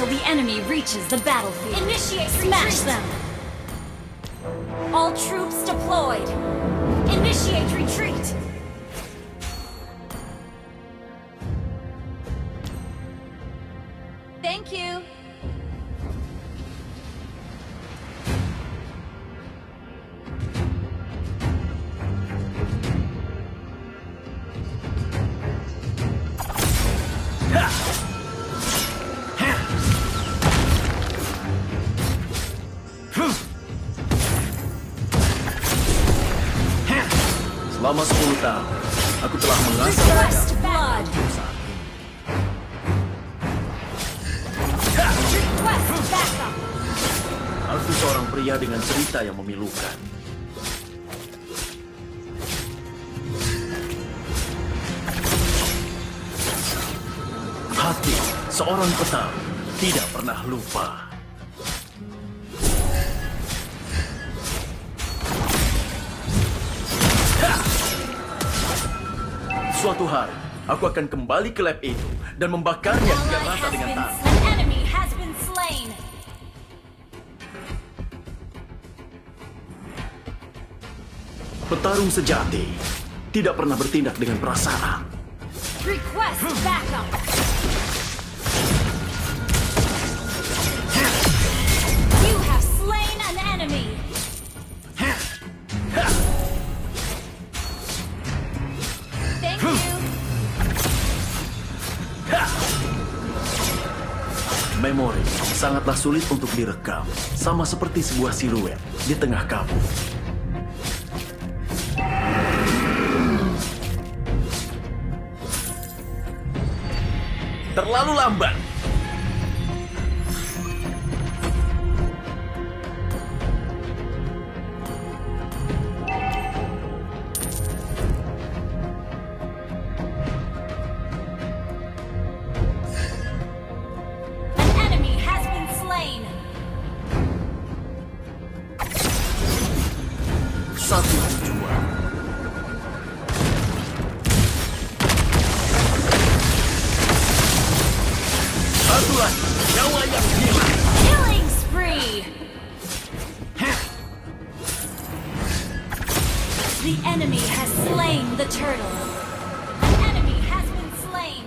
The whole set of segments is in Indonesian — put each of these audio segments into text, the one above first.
until the enemy reaches the battlefield. Initiate Smash retreat. them! All troops deployed. Initiate retreat. Thank you. Selama 10 tahun, aku telah mengasah Request blood. Request backup. Aku seorang pria dengan cerita yang memilukan. Hati seorang petang tidak pernah lupa. Suatu hari, aku akan kembali ke lab itu dan membakarnya hingga Ally rata has dengan been, tanah. an enemy has been slain. Petarung sejati tidak pernah bertindak dengan perasaan. Request backup. You have slain an enemy. Thank you. Memori sangatlah sulit untuk direkam, sama seperti sebuah siluet di tengah kabut. Terlalu lambat. An enemy has been slain. Satu tujuan. Satu lagi, nyawa yang hilang. Killing spree. The enemy has slain the turtle. An enemy has been slain.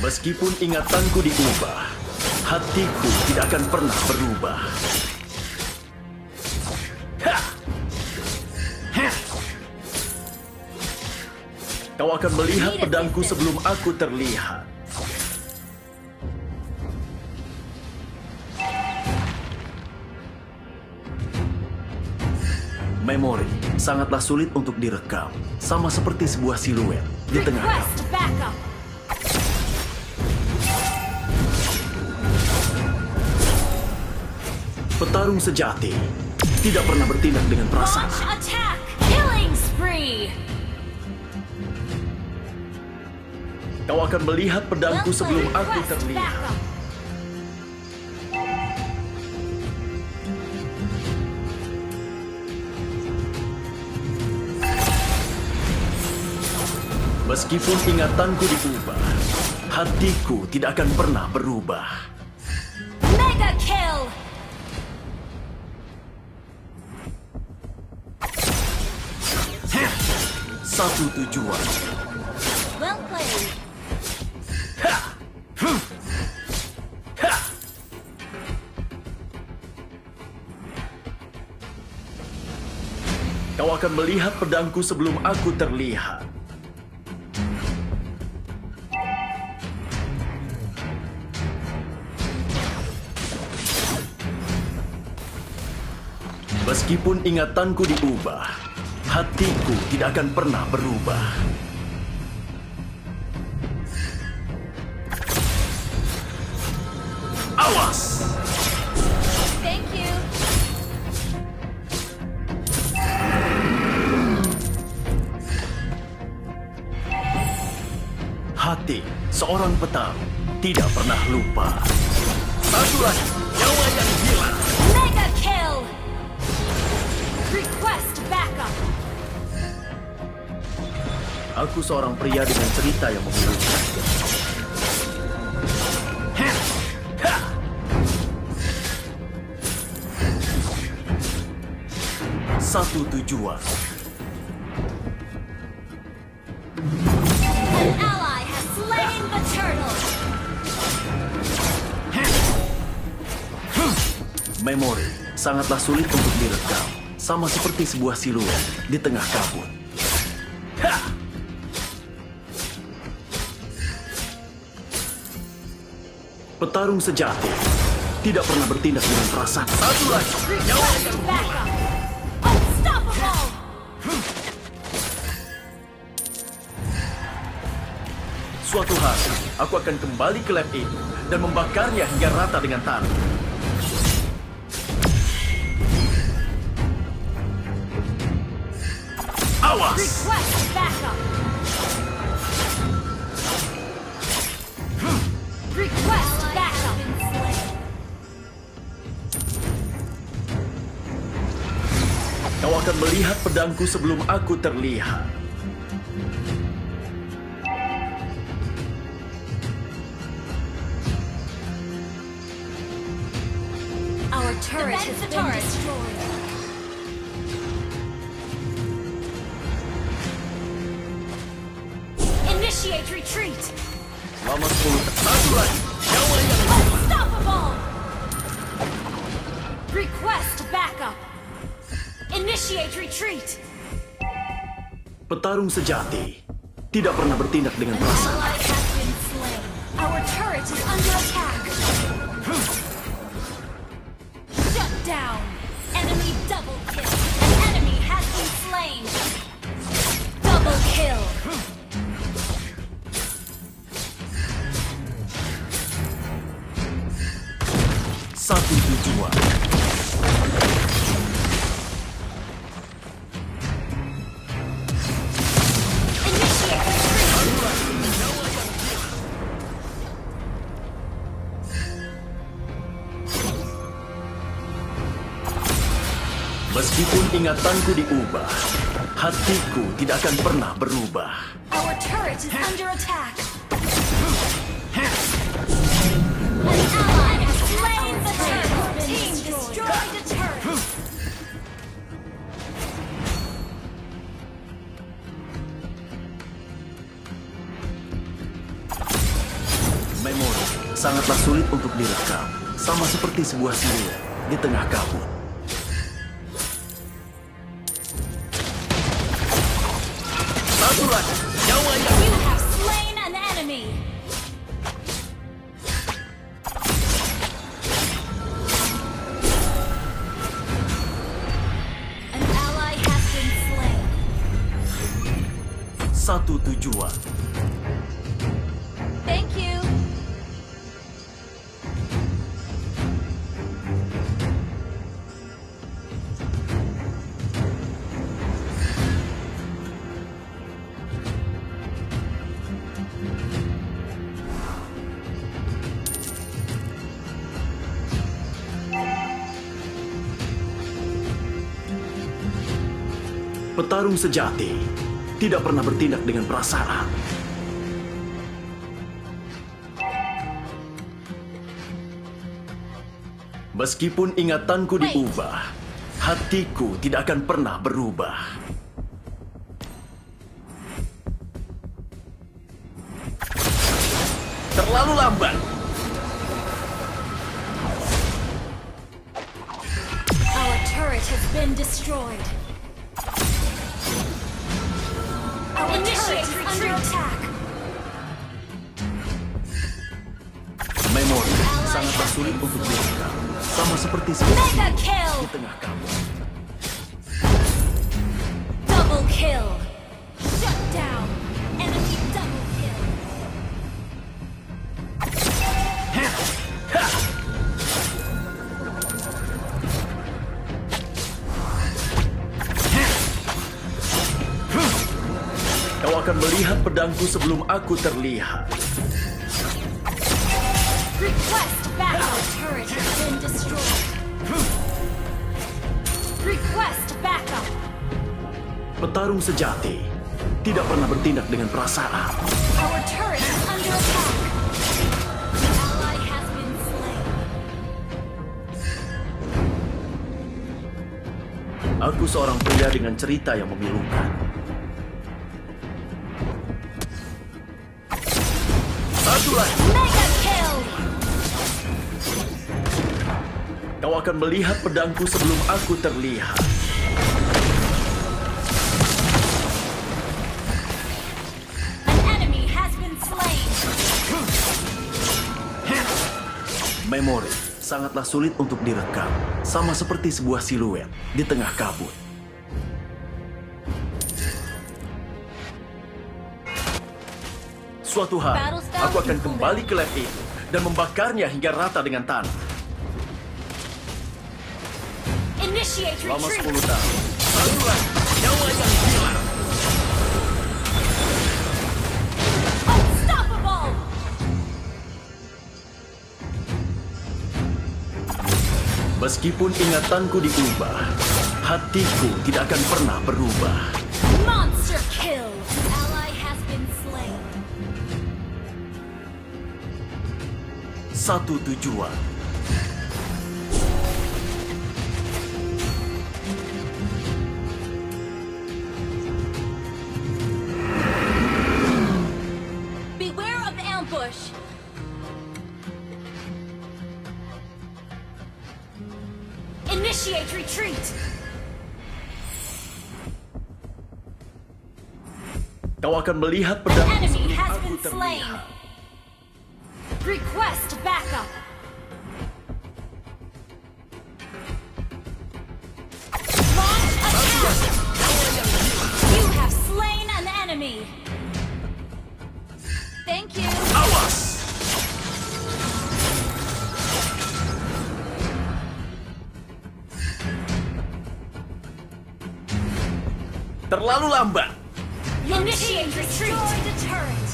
Meskipun ingatanku diubah, hatiku tidak akan pernah berubah. Kau akan melihat pedangku sebelum aku terlihat. Memori sangatlah sulit untuk direkam, sama seperti sebuah siluet di tengah kabut. Request backup. Petarung sejati tidak pernah bertindak dengan perasaan. Launch attack. Killing spree. Kau akan melihat pedangku sebelum aku Request terlihat. backup. Meskipun ingatanku diubah, hatiku tidak akan pernah berubah. Mega kill. Satu tujuan. Well played. Kau akan melihat pedangku sebelum aku terlihat. Meskipun ingatanku diubah, hatiku tidak akan pernah berubah. Awas! Thank you. Hati seorang petang tidak pernah lupa. Satu lagi, nyawa yang hilang. Mega kill. Request backup. Aku seorang pria dengan cerita yang memilukan. satu tujuan. An ally has slain the turtle. Memori sangatlah sulit untuk direkam, sama seperti sebuah siluet di tengah kabut. Ha! Petarung sejati tidak pernah bertindak dengan perasaan. Satu lagi, nyawa yang Backup. Unstoppable. Suatu hari, aku akan kembali ke lab itu dan membakarnya hingga rata dengan tanah. Awas! Request backup. Request backup. Kau akan melihat pedangku sebelum aku terlihat. Our turret has been destroyed. Initiate retreat. Selama 10 satu lagi, nyawa yang Unstoppable. Request backup. Initiate retreat. petarung sejati tidak pernah bertindak dengan An perasaan. ally has been slain. Our turret is under attack. Shut down. Enemy double kill. An enemy has been slain. Double kill. Satu tujuan. Initiate retreat. Meskipun ingatanku diubah, hatiku tidak akan pernah berubah. Our turret is under attack. An ally has slain the turret. Team destroyed the turret. Memori sangatlah sulit untuk direkam, sama seperti sebuah siluet di tengah kabut. Satu lagi, nyawa yang You have slain an enemy. An ally has been slain. satu tujuan. Thank you. Petarung sejati tidak pernah bertindak dengan perasaan. Meskipun ingatanku diubah, hatiku tidak akan pernah berubah. Terlalu lambat. Our turret has been destroyed. Our turret is under attack. Memori sangatlah sulit untuk direkam, sama seperti sebuah Mega siluet kill. di tengah kabut. Double kill. Shut down. Enemy double kill. Kau akan melihat pedangku sebelum aku terlihat. Request backup. Our turret has been destroyed. Request backup. Petarung sejati tidak pernah bertindak dengan perasaan. Our turret is under attack. The ally has been slain. Aku seorang pria dengan cerita yang memilukan. Satu lagi. Mega kill! Kau akan melihat pedangku sebelum aku terlihat. An enemy has been slain. Memori sangatlah sulit untuk direkam, sama seperti sebuah siluet di tengah kabut. Suatu hari, aku akan kembali ke lab itu dan membakarnya hingga rata dengan tanah. Initiate Selama 10 retreat. tahun. Satu lagi, nyawa yang hilang. Unstoppable! Meskipun ingatanku diubah, hatiku tidak akan pernah berubah. Monster kill! An ally has been slain. Satu tujuan. Beware of ambush. Initiate retreat. Kau akan melihat pedangku Enemy sebelum has aku been slain. terlihat. Request backup. Launch attack. You have slain an enemy. Thank you. Awas! Terlalu lambat. Initiate retreat. The turret.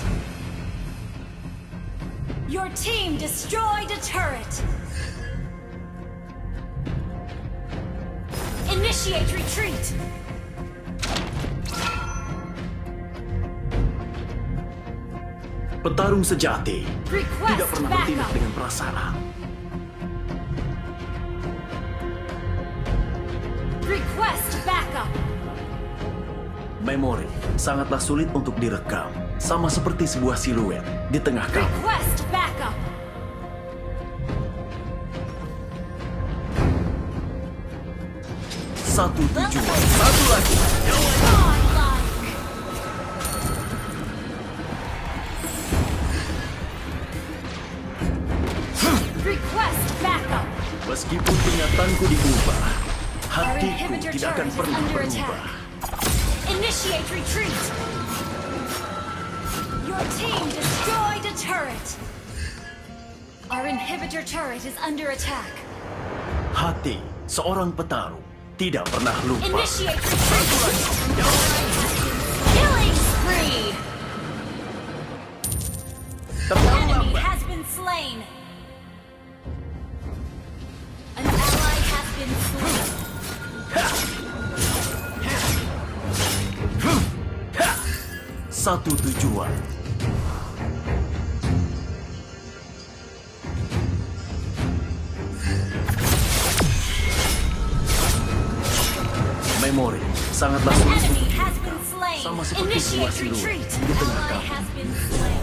Your team destroyed a turret. Initiate retreat. Petarung sejati Request tidak pernah bertindak backup. dengan perasaan. Request backup. Memori sangatlah sulit untuk direkam, sama seperti sebuah siluet di tengah kabut. Request backup. Satu tujuan, satu lagi. Godlike. Request backup. Meskipun ingatanku diubah, Our hatiku inhibitor tidak akan turret is pernah under berubah. attack. Initiate retreat. Your team destroyed a turret. Our inhibitor turret is under attack. Hati seorang petarung tidak pernah lupa. Initiate retreat. Killing spree. Terlalu Enemy lambat. has been slain. An ally has been slain. Satu tujuan. Memori sangatlah sulit Enemy untuk has direkam, been slain. sama seperti sebuah Initiate siluet retreat. di tengah Ally kabut. has been slain.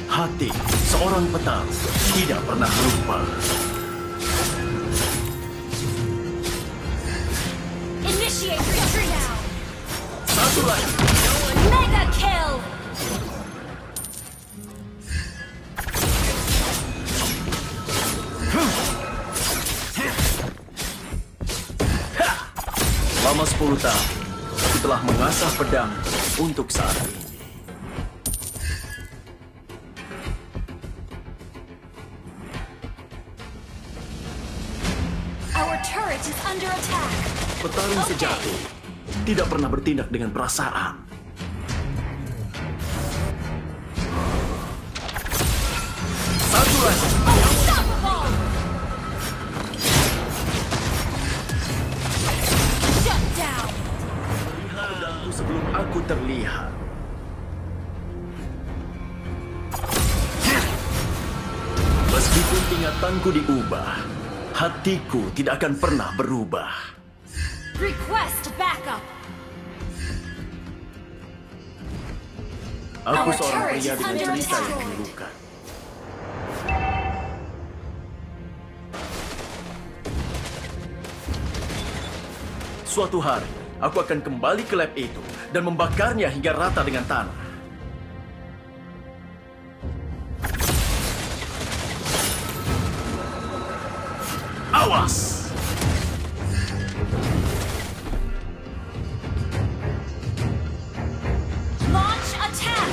Hati seorang petarung tidak pernah lupa. Initiate retreat. Satu lagi. Mega kill. Selama 10 tahun, aku telah mengasah pedang untuk saat ini. Our turret is under attack. Petarung sejati tidak pernah bertindak dengan perasaan. Satu lagi. Unstoppable. Shut down. Lihat pedangku sebelum aku terlihat. Meskipun ingatanku diubah, hatiku tidak akan pernah berubah. Request backup. Aku Our seorang turret pria is dengan under cerita yang attack. memilukan. Suatu hari, aku akan kembali ke lab itu dan membakarnya hingga rata dengan tanah. Awas! Launch attack.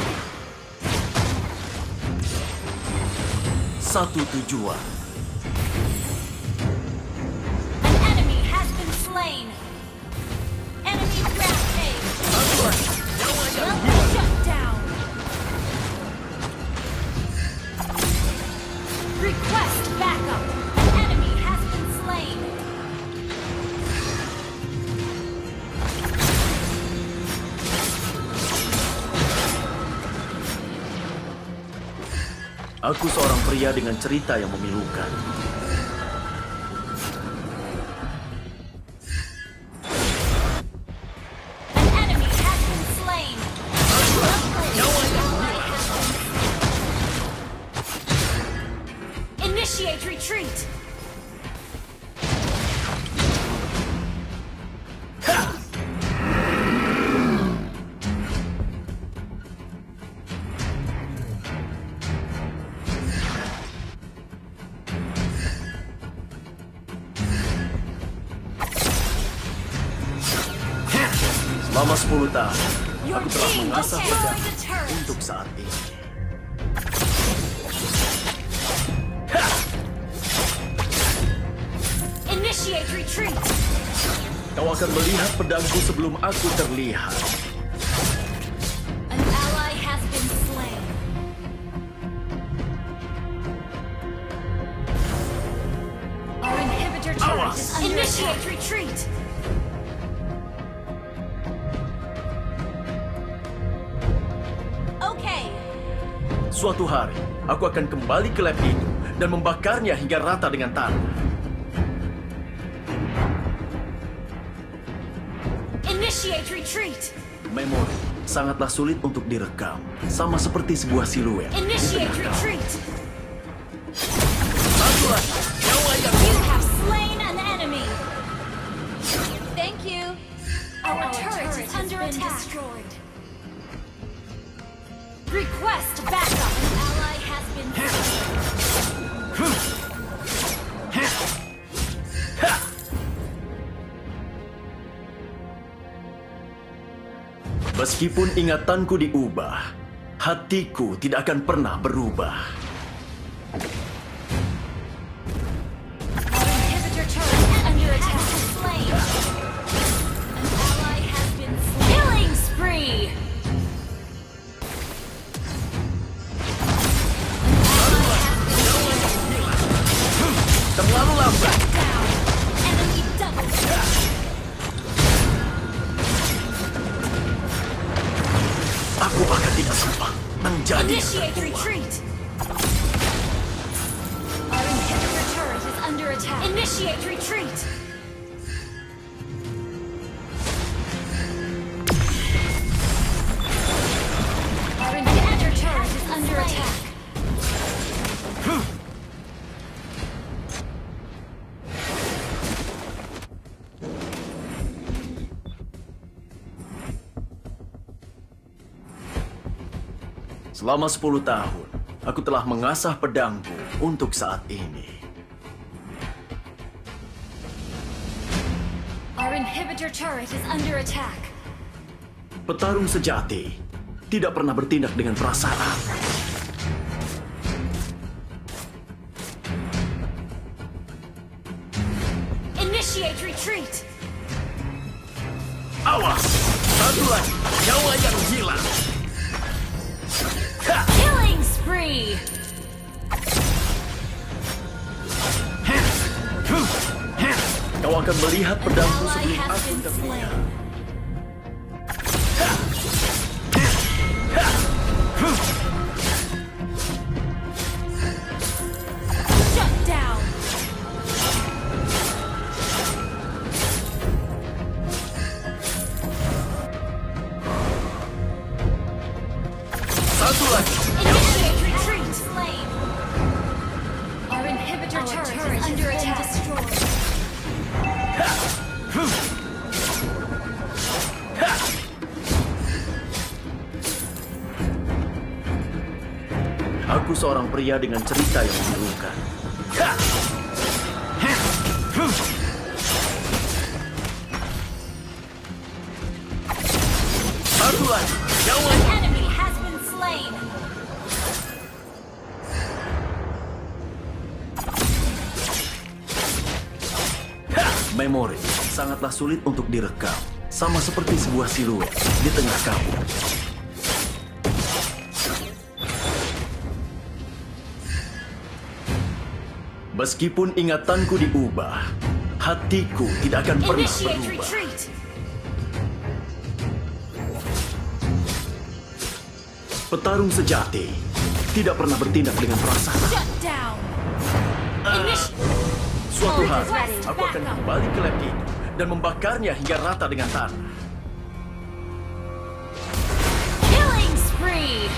Satu tujuan. An enemy has been slain. Enemy rampage. Shut down. Request backup. An enemy has been slain. Aku seorang pria dengan cerita yang memilukan. An enemy has been slain. Initiate retreat. Selama 10 tahun, Your aku telah team mengasah destroyed pedang the turret. untuk saat ini. Initiate retreat. Kau akan melihat pedangku sebelum aku terlihat. An ally has been slain. Our inhibitor turret is under Initiate retreat. Okay. Suatu hari, aku akan kembali ke lab itu dan membakarnya hingga rata dengan tanah. Initiate retreat. Memori sangatlah sulit untuk direkam, sama seperti sebuah siluet. Initiate retreat. Akulah nyawa yang You have slain an enemy. Thank you. Our turret is under attack. Destroyed. Request backup. An ally has been Meskipun ingatanku diubah, hatiku tidak akan pernah berubah. Our inhibitor turret is under attack. Slain. An ally has been slain. Killing spree. Terlalu lambat. Down. Enemy double kill. Aku akan tidak sempat menjadi Initiate retreat. Our inhibitor turret is under attack. Initiate retreat. Our inhibitor turret is under attack. Selama 10 tahun, aku telah mengasah pedangku untuk saat ini. Our inhibitor turret is under attack. Petarung sejati tidak pernah bertindak dengan perasaan. Initiate retreat. Awas! Satu lagi, nyawa yang hilang. Killing spree. Kau akan melihat pedangku Ally sebelum has aku been terlihat. slain. Shut down. Aku seorang pria dengan cerita yang memilukan. Satu lagi, jauh. An enemy has been slain. Memori sangatlah sulit untuk direkam, sama seperti sebuah siluet di tengah kabut. Meskipun ingatanku diubah, hatiku tidak akan pernah Initiate berubah. retreat. Petarung sejati tidak pernah bertindak dengan perasaan. Shut down. Initiate. Suatu hari, aku akan kembali ke lab itu dan membakarnya hingga rata dengan tanah. Killing spree.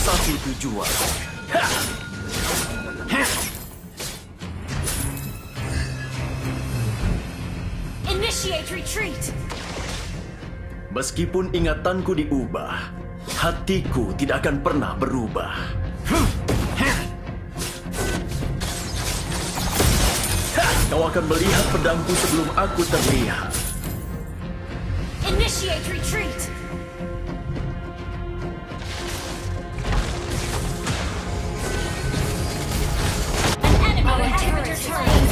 Satu tujuan. Ha! Ha! Initiate retreat. Meskipun ingatanku diubah, hatiku tidak akan pernah berubah. Kau akan melihat pedangku sebelum aku terlihat. Initiate retreat. An enemy has been slain.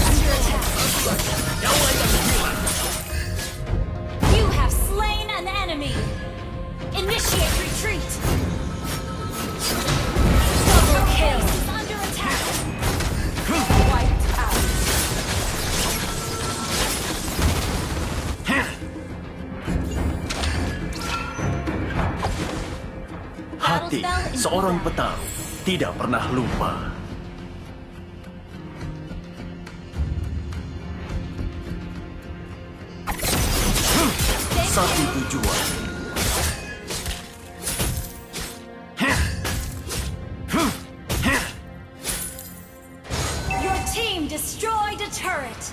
You have slain an enemy. Initiate retreat. Double kill. Is under attack. Wiped out. Hati seorang petarung tidak pernah lupa. Satu tujuan. Your team destroyed a turret.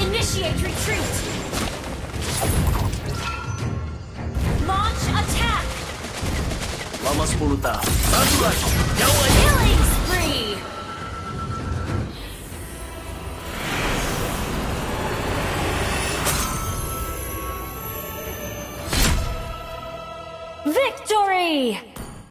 Initiate retreat. Launch attack. Lama 10 tahun. Satu lagi. Jauh aja. Killing spree. Victory!